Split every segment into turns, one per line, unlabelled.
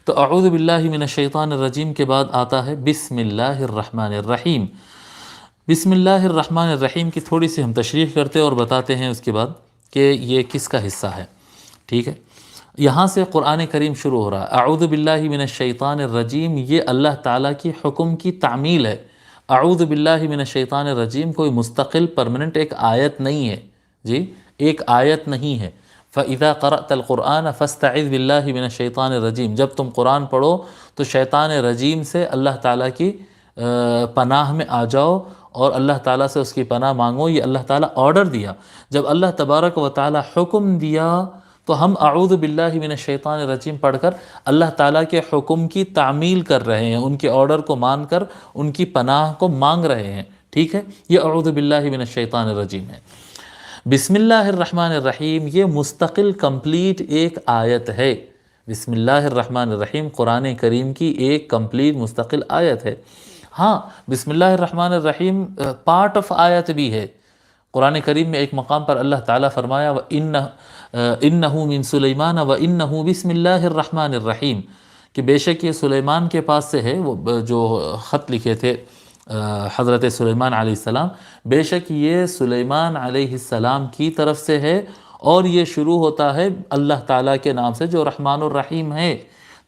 تو اعوذ باللہ من الشیطان الرجیم کے بعد آتا ہے بسم اللہ الرحمن الرحیم۔ بسم اللہ الرحمن الرحیم کی تھوڑی سی ہم تشریح کرتے اور بتاتے ہیں اس کے بعد کہ یہ کس کا حصہ ہے، ٹھیک ہے۔ یہاں سے قرآن کریم شروع ہو رہا ہے، اعوذ باللہ من الشیطان الرجیم، یہ اللہ تعالیٰ کی حکم کی تعمیل ہے۔ اعوذ باللہ من الشیطان الرجیم کوئی مستقل پرمننٹ ایک آیت نہیں ہے، جی ایک آیت نہیں ہے۔ فَإِذَا قَرَأْتَ الْقُرْآنَ فَاسْتَعِذْ بِاللَّهِ مِنَ الشَّيْطَانِ الرَّجِيمِ، جب تم قرآن پڑھو تو شیطان رجیم سے اللہ تعالیٰ کی پناہ میں آ جاؤ اور اللہ تعالیٰ سے اس کی پناہ مانگو۔ یہ اللہ تعالیٰ آرڈر دیا، جب اللہ تبارک و تعالیٰ حکم دیا تو ہم اعوذ باللہ من الشیطان الرجیم پڑھ کر اللہ تعالیٰ کے حکم کی تعمیل کر رہے ہیں، ان کے آرڈر کو مان کر ان کی پناہ کو مانگ رہے ہیں، ٹھیک ہے۔ یہ اعوذ باللہ من الشیطان الرجیم ہے۔ بسم اللہ الرحمن الرحیم یہ مستقل کمپلیٹ ایک آیت ہے۔ بسم اللہ الرحمن الرحیم قرآن کریم کی ایک کمپلیٹ مستقل آیت ہے۔ ہاں بسم اللہ الرحمن الرحیم پارٹ آف آیت بھی ہے۔ قرآن کریم میں ایک مقام پر اللہ تعالیٰ فرمایا وَإِنَّهُ مِن سُلَيْمَانَ وَإِنَّهُ بِسْمِ اللَّهِ الرَّحْمَنِ الرَّحِيمِ کہ بے شک یہ سلیمان کے پاس سے ہے، وہ جو خط لکھے تھے حضرت سلیمان علیہ السلام، بے شک یہ سلیمان علیہ السلام کی طرف سے ہے اور یہ شروع ہوتا ہے اللہ تعالیٰ کے نام سے جو رحمان الرحیم ہے۔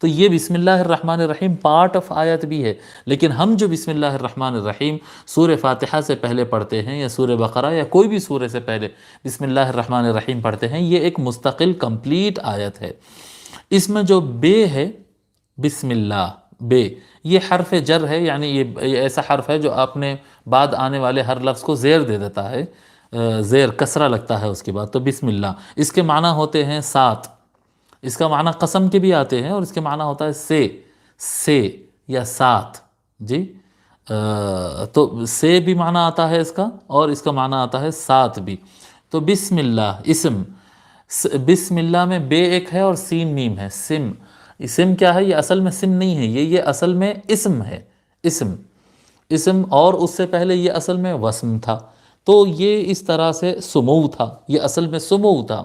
تو یہ بسم اللہ الرحمن الرحیم پارٹ آف آیت بھی ہے، لیکن ہم جو بسم اللہ الرحمن الرحیم سورہ فاتحہ سے پہلے پڑھتے ہیں یا سورہ بقرہ یا کوئی بھی سورہ سے پہلے بسم اللہ الرحمن الرحیم پڑھتے ہیں، یہ ایک مستقل کمپلیٹ آیت ہے۔ اس میں جو بے ہے، بسم اللہ بے، یہ حرف جر ہے، یعنی یہ ایسا حرف ہے جو آپ نے بعد آنے والے ہر لفظ کو زیر دے دیتا ہے، زیر کسرہ لگتا ہے اس کے بعد، تو بسم اللہ اس کے معنی ہوتے ہیں سات، اس کا معنی قسم کے بھی آتے ہیں اور اس کے معنی ہوتا ہے سے یا سات، جی تو سے بھی معنی آتا ہے اس کا اور اس کا معنی آتا ہے سات بھی۔ تو بسم اللہ اسم، بسم اللہ میں بے ایک ہے اور سین میم ہے، سم، اسم کیا ہے؟ یہ اصل میں سم نہیں ہے، یہ اصل میں اسم ہے، اسم، اور اس سے پہلے یہ اصل میں وسم تھا، تو یہ اس طرح سے سمو تھا، یہ اصل میں سمو تھا،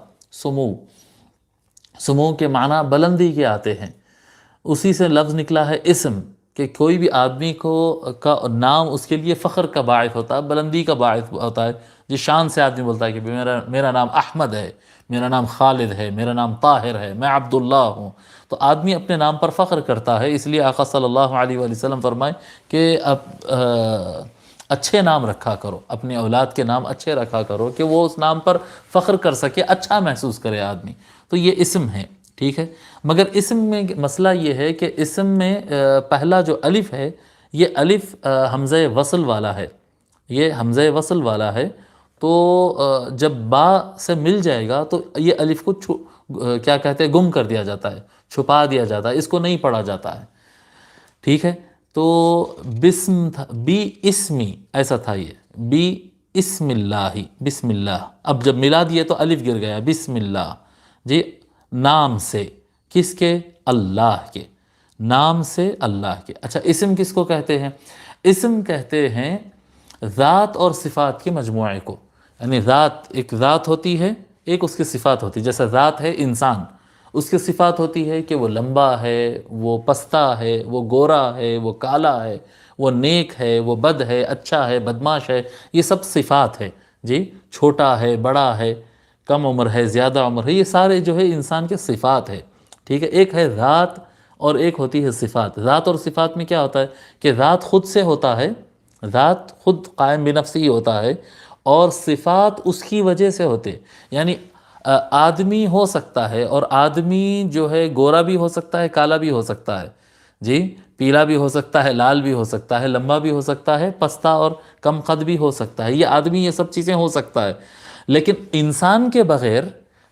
سمو کے معنی بلندی کے آتے ہیں، اسی سے لفظ نکلا ہے اسم، کہ کوئی بھی آدمی کا نام اس کے لیے فخر کا باعث ہوتا ہے، بلندی کا باعث ہوتا ہے، جس شان سے آدمی بولتا ہے کہ میرا نام احمد ہے، میرا نام خالد ہے، میرا نام طاہر ہے، میں عبداللہ ہوں، تو آدمی اپنے نام پر فخر کرتا ہے۔ اس لیے آقا صلی اللہ علیہ وآلہ وسلم فرمائے کہ اچھے نام رکھا کرو، اپنی اولاد کے نام اچھے رکھا کرو کہ وہ اس نام پر فخر کر سکے، اچھا محسوس کرے آدمی، تو یہ اسم ہے، ٹھیک ہے۔ مگر اسم میں مسئلہ یہ ہے کہ اسم میں پہلا جو الف ہے، یہ الف حمزہ وصل والا ہے، یہ حمزہ وصل والا ہے، تو جب با سے مل جائے گا تو یہ الف کو کیا کہتے ہیں، گم کر دیا جاتا ہے، چھپا دیا جاتا ہے، اس کو نہیں پڑھا جاتا ہے، ٹھیک ہے۔ تو بسم تھا، بی اسمی ایسا تھا، یہ بی اسم اللہ، بسم اللہ، اب جب ملا دیے تو الف گر گیا، بسم اللہ، جی نام سے، کس کے؟ اللہ کے، نام سے اللہ کے۔ اچھا اسم کس کو کہتے ہیں؟ اسم کہتے ہیں ذات اور صفات کے مجموعے کو، یعنی ذات، ایک ذات ہوتی ہے، ایک اس کی صفات ہوتی ہے، جیسا ذات ہے انسان، اس کی صفات ہوتی ہے کہ وہ لمبا ہے، وہ پستہ ہے، وہ گورا ہے، وہ کالا ہے، وہ نیک ہے، وہ بد ہے، اچھا ہے، بدماش ہے، یہ سب صفات ہے، جی چھوٹا ہے، بڑا ہے، کم عمر ہے، زیادہ عمر ہے، یہ سارے جو ہے انسان کے صفات ہے، ٹھیک ہے۔ ایک ہے ذات اور ایک ہوتی ہے صفات۔ ذات اور صفات میں کیا ہوتا ہے کہ ذات خود سے ہوتا ہے، ذات خود قائم بنفسی ہوتا ہے، اور صفات اس کی وجہ سے ہوتے، یعنی آدمی ہو سکتا ہے، اور آدمی جو ہے گورا بھی ہو سکتا ہے، کالا بھی ہو سکتا ہے، جی پیلا بھی ہو سکتا ہے، لال بھی ہو سکتا ہے، لمبا بھی ہو سکتا ہے، پستہ اور کم قد بھی ہو سکتا ہے، یہ آدمی یہ سب چیزیں ہو سکتا ہے، لیکن انسان کے بغیر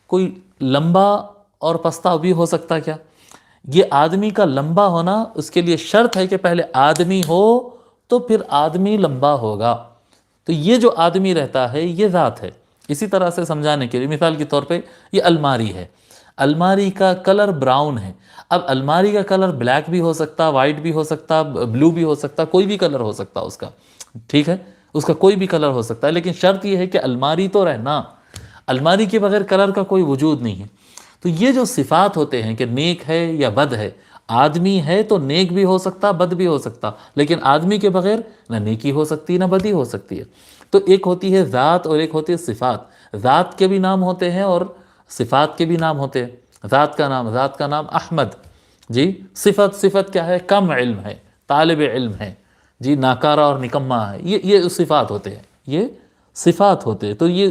کوئی لمبا اور پستہ بھی ہو سکتا کیا؟ یہ آدمی کا لمبا ہونا اس کے لیے شرط ہے کہ پہلے آدمی ہو تو پھر آدمی لمبا ہوگا، تو یہ جو آدمی رہتا ہے یہ ذات ہے۔ اسی طرح سے سمجھانے کے لیے مثال کے طور پہ یہ الماری ہے، الماری کا کلر براؤن ہے، اب الماری کا کلر بلیک بھی ہو سکتا، وائٹ بھی ہو سکتا، بلو بھی ہو سکتا، کوئی بھی کلر ہو سکتا اس کا، ٹھیک ہے، اس کا کوئی بھی کلر ہو سکتا ہے، لیکن شرط یہ ہے کہ الماری تو رہنا، الماری کے بغیر کلر کا کوئی وجود نہیں ہے۔ تو یہ جو صفات ہوتے ہیں کہ نیک ہے یا بد ہے، آدمی ہے تو نیک بھی ہو سکتا بد بھی ہو سکتا، لیکن آدمی کے بغیر نہ نیکی ہو سکتی نہ بدی ہو سکتی ہے۔ تو ایک ہوتی ہے ذات اور ایک ہوتی ہے صفات۔ ذات کے بھی نام ہوتے ہیں اور صفات کے بھی نام ہوتے ہیں۔ ذات کا نام احمد، جی۔ صفت کیا ہے؟ کم علم ہے، طالب علم ہے، جی، ناکارہ اور نکما ہے، یہ صفات ہوتے ہیں، یہ صفات ہوتے ہیں۔ تو یہ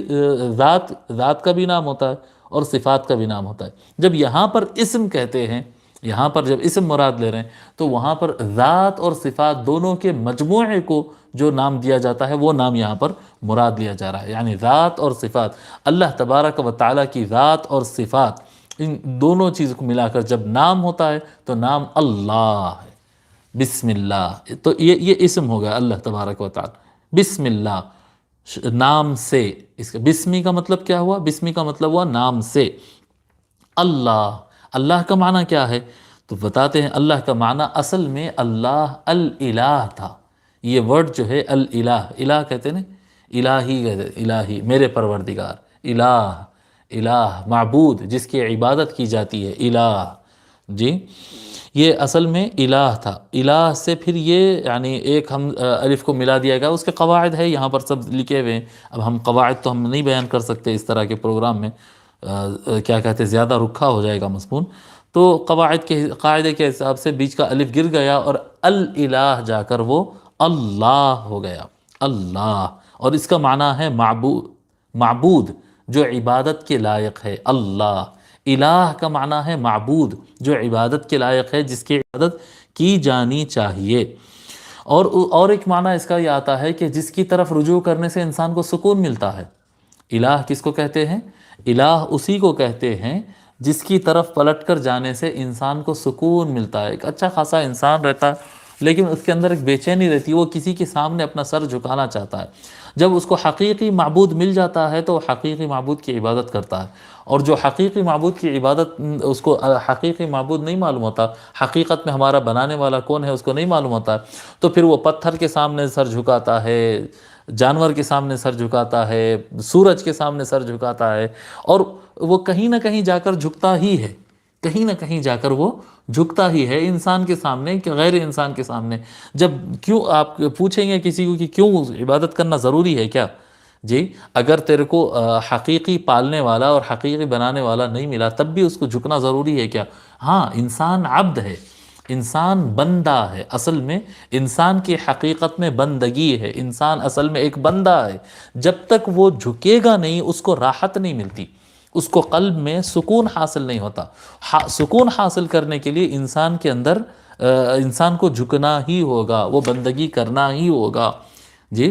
ذات کا بھی نام ہوتا ہے اور صفات کا بھی نام ہوتا ہے۔ جب یہاں پر اسم کہتے ہیں، یہاں پر جب اسم مراد لے رہے ہیں تو وہاں پر ذات اور صفات دونوں کے مجموعے کو جو نام دیا جاتا ہے وہ نام یہاں پر مراد لیا جا رہا ہے، یعنی ذات اور صفات۔ اللہ تبارک و تعالیٰ کی ذات اور صفات، ان دونوں چیزوں کو ملا کر جب نام ہوتا ہے تو نام اللہ ہے۔ بسم اللہ، تو یہ اسم ہوگا اللہ تبارک و تعالیٰ۔ بسم اللہ، نام سے۔ اس کا بسمی کا مطلب کیا ہوا؟ بسمی کا مطلب ہوا نام سے۔ اللہ کا معنی کیا ہے؟ تو بتاتے ہیں اللہ کا معنی اصل میں اللہ الالہ تھا۔ یہ ورڈ جو ہے الالہ، الہ کہتے ہیں نا، الہی کہتے ہیں، الہی میرے پروردگار، الہ معبود جس کی عبادت کی جاتی ہے، الہ، جی۔ یہ اصل میں الہ تھا۔ الہ سے پھر یہ یعنی ایک ہم الف کو ملا دیا گیا، اس کے قواعد ہے یہاں پر سب لکھے ہوئے ہیں۔ اب ہم قواعد تو ہم نہیں بیان کر سکتے اس طرح کے پروگرام میں، کیا کہتے ہیں، زیادہ رکھا ہو جائے گا مضمون۔ تو قاعدے کے حساب سے بیچ کا الف گر گیا اور الالہ جا کر وہ اللہ ہو گیا، اللہ۔ اور اس کا معنی ہے معبود جو عبادت کے لائق ہے، اللہ۔ الہ کا معنی ہے معبود جو عبادت کے لائق ہے، جس کی عبادت کی جانی چاہیے۔ اور ایک معنی اس کا یہ آتا ہے کہ جس کی طرف رجوع کرنے سے انسان کو سکون ملتا ہے۔ الہ کس کو کہتے ہیں؟ الہ اسی کو کہتے ہیں جس کی طرف پلٹ کر جانے سے انسان کو سکون ملتا ہے۔ ایک اچھا خاصا انسان رہتا ہے لیکن اس کے اندر ایک بے چینی رہتی ہے، وہ کسی کے سامنے اپنا سر جھکانا چاہتا ہے۔ جب اس کو حقیقی معبود مل جاتا ہے تو وہ حقیقی معبود کی عبادت کرتا ہے، اور جو حقیقی معبود کی عبادت، اس کو حقیقی معبود نہیں معلوم ہوتا، حقیقت میں ہمارا بنانے والا کون ہے اس کو نہیں معلوم ہوتا، تو پھر وہ پتھر کے سامنے سر جھکاتا ہے، جانور کے سامنے سر جھکاتا ہے، سورج کے سامنے سر جھکاتا ہے، اور وہ کہیں نہ کہیں جا کر جھکتا ہی ہے، کہیں نہ کہیں جا کر وہ جھکتا ہی ہے، انسان کے سامنے کہ غیر انسان کے سامنے۔ جب کیوں آپ پوچھیں گے کسی کو کہ کیوں عبادت کرنا ضروری ہے کیا؟ جی، اگر تیرے کو حقیقی پالنے والا اور حقیقی بنانے والا نہیں ملا تب بھی اس کو جھکنا ضروری ہے کیا؟ ہاں، انسان عبد ہے، انسان بندہ ہے۔ اصل میں انسان کی حقیقت میں بندگی ہے، انسان اصل میں ایک بندہ ہے۔ جب تک وہ جھکے گا نہیں اس کو راحت نہیں ملتی، اس کو قلب میں سکون حاصل نہیں ہوتا۔ سکون حاصل کرنے کے لیے انسان کے اندر انسان کو جھکنا ہی ہوگا، وہ بندگی کرنا ہی ہوگا، جی۔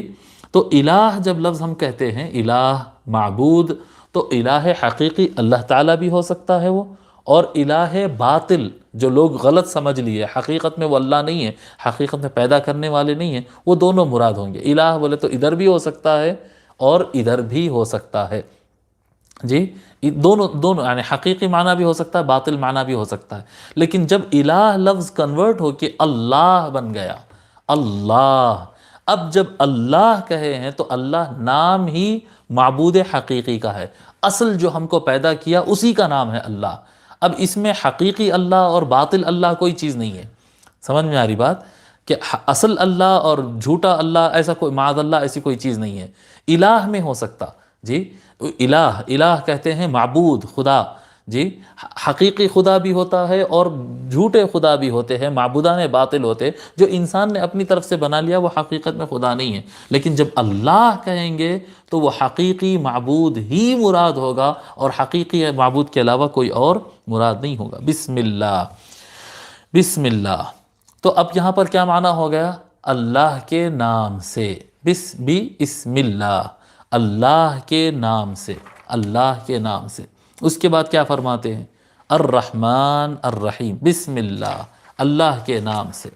تو الہ جب لفظ ہم کہتے ہیں، الہ معبود، تو الہ حقیقی اللہ تعالیٰ بھی ہو سکتا ہے وہ، اور الہ باطل جو لوگ غلط سمجھ لیے، حقیقت میں وہ اللہ نہیں ہے، حقیقت میں پیدا کرنے والے نہیں ہیں، وہ دونوں مراد ہوں گے۔ الہ بولے تو ادھر بھی ہو سکتا ہے اور ادھر بھی ہو سکتا ہے، جی۔ دونوں یعنی حقیقی معنی بھی ہو سکتا ہے، باطل معنی بھی ہو سکتا ہے۔ لیکن جب الہ لفظ کنورٹ ہو کے اللہ بن گیا، اللہ، اب جب اللہ کہے ہیں تو اللہ نام ہی معبود حقیقی کا ہے، اصل جو ہم کو پیدا کیا اسی کا نام ہے اللہ۔ اب اس میں حقیقی اللہ اور باطل اللہ کوئی چیز نہیں ہے، سمجھ میں آ رہی بات؟ کہ اصل اللہ اور جھوٹا اللہ ایسا کوئی، معاذ اللہ، ایسی کوئی چیز نہیں ہے۔ الہ میں ہو سکتا، جی۔ الہ کہتے ہیں معبود، خدا، جی۔ حقیقی خدا بھی ہوتا ہے اور جھوٹے خدا بھی ہوتے ہیں، معبودان باطل ہوتے ہیں، جو انسان نے اپنی طرف سے بنا لیا، وہ حقیقت میں خدا نہیں ہے۔ لیکن جب اللہ کہیں گے تو وہ حقیقی معبود ہی مراد ہوگا، اور حقیقی معبود کے علاوہ کوئی اور مراد نہیں ہوگا۔ بسم اللہ، بسم اللہ۔ تو اب یہاں پر کیا معنی ہو گیا؟ اللہ کے نام سے، بسم اللہ، اللہ کے نام سے، اللہ کے نام سے۔ اس کے بعد کیا فرماتے ہیں؟ الرحمن الرحیم، بسم اللہ، اللہ کے نام سے۔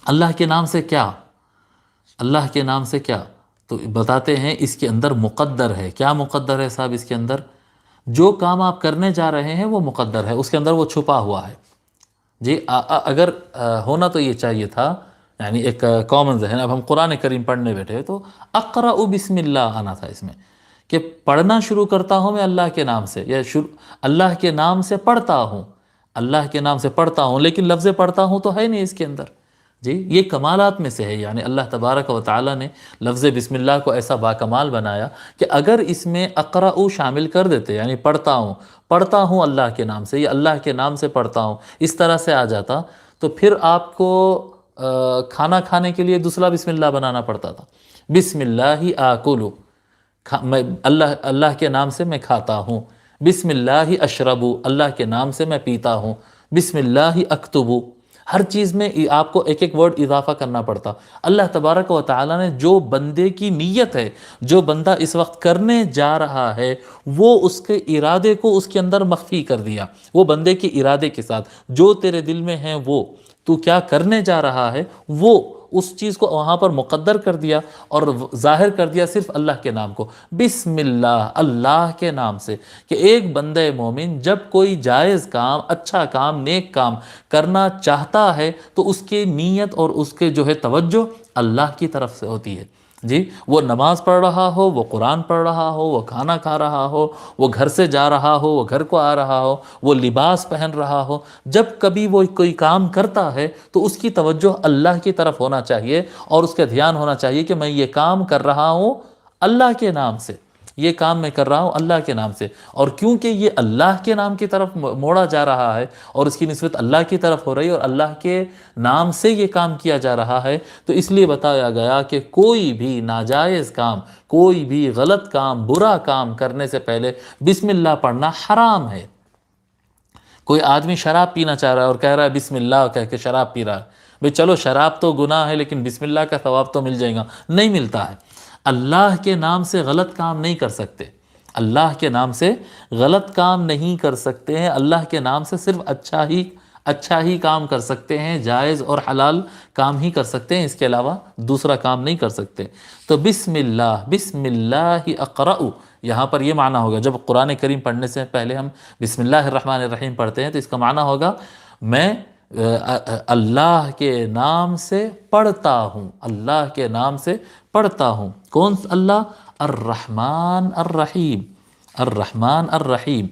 اللہ کے نام سے کیا؟ اللہ کے نام سے کیا؟ تو بتاتے ہیں اس کے اندر مقدر ہے۔ کیا مقدر ہے صاحب اس کے اندر؟ جو کام آپ کرنے جا رہے ہیں وہ مقدر ہے، اس کے اندر وہ چھپا ہوا ہے، جی۔ اگر ہونا تو یہ چاہیے تھا، یعنی ایک کامن ذہن، اب ہم قرآن کریم پڑھنے بیٹھے تو اقرأ بسم اللہ آنا تھا اس میں، کہ پڑھنا شروع کرتا ہوں میں اللہ کے نام سے، یا اللہ کے نام سے پڑھتا ہوں، اللہ کے نام سے پڑھتا ہوں، لیکن لفظ پڑھتا ہوں تو ہے نہیں اس کے اندر. جی یہ کمالات میں سے ہے، یعنی اللہ تبارک و تعالیٰ نے لفظ بسم اللہ کو ایسا باکمال بنایا کہ اگر اس میں اقرأ شامل کر دیتے، یعنی پڑھتا ہوں اللہ کے نام سے، یا اللہ کے نام سے پڑھتا ہوں، اس طرح سے آ جاتا تو پھر آپ کو کھانا کھانے کے لیے دوسرا بسم اللہ بنانا پڑتا تھا. بسم اللہ آکلو، میں اللہ کے نام سے میں کھاتا ہوں. بسم اللہ اشربو، اللہ کے نام سے میں پیتا ہوں. بسم اللہ اکتبو، ہر چیز میں آپ کو ایک ایک ورڈ اضافہ کرنا پڑتا. اللہ تبارک و تعالیٰ نے جو بندے کی نیت ہے، جو بندہ اس وقت کرنے جا رہا ہے، وہ اس کے ارادے کو اس کے اندر مخفی کر دیا. وہ بندے کے ارادے کے ساتھ جو تیرے دل میں ہے، وہ تو کیا کرنے جا رہا ہے، وہ اس چیز کو وہاں پر مقدر کر دیا اور ظاہر کر دیا صرف اللہ کے نام کو. بسم اللہ، اللہ کے نام سے. کہ ایک بندہ مومن جب کوئی جائز کام، اچھا کام، نیک کام کرنا چاہتا ہے تو اس کی نیت اور اس کے جو ہے توجہ اللہ کی طرف سے ہوتی ہے. جی وہ نماز پڑھ رہا ہو، وہ قرآن پڑھ رہا ہو، وہ کھانا کھا رہا ہو، وہ گھر سے جا رہا ہو، وہ گھر کو آ رہا ہو، وہ لباس پہن رہا ہو، جب کبھی وہ کوئی کام کرتا ہے تو اس کی توجہ اللہ کی طرف ہونا چاہیے اور اس کا دھیان ہونا چاہیے کہ میں یہ کام کر رہا ہوں اللہ کے نام سے، یہ کام میں کر رہا ہوں اللہ کے نام سے. اور کیونکہ یہ اللہ کے نام کی طرف موڑا جا رہا ہے اور اس کی نسبت اللہ کی طرف ہو رہی ہے اور اللہ کے نام سے یہ کام کیا جا رہا ہے، تو اس لیے بتایا گیا کہ کوئی بھی ناجائز کام، کوئی بھی غلط کام، برا کام کرنے سے پہلے بسم اللہ پڑھنا حرام ہے. کوئی آدمی شراب پینا چاہ رہا ہے اور کہہ رہا ہے بسم اللہ کہہ کے شراب پی رہا ہے، بھئی چلو شراب تو گناہ ہے لیکن بسم اللہ کا ثواب تو مل جائے گا. نہیں ملتا ہے. اللہ کے نام سے غلط کام نہیں کر سکتے، اللہ کے نام سے غلط کام نہیں کر سکتے ہیں. اللہ کے نام سے صرف اچھا ہی کام کر سکتے ہیں، جائز اور حلال کام ہی کر سکتے ہیں، اس کے علاوہ دوسرا کام نہیں کر سکتے. تو بسم اللہ اقرأ، یہاں پر یہ معنی ہوگا. جب قرآن کریم پڑھنے سے پہلے ہم بسم اللہ الرحمن الرحیم پڑھتے ہیں تو اس کا معنی ہوگا میں اللہ کے نام سے پڑھتا ہوں، اللہ کے نام سے پڑھتا ہوں. کون اللہ؟ الرحمن الرحیم، الرحمن الرحیم.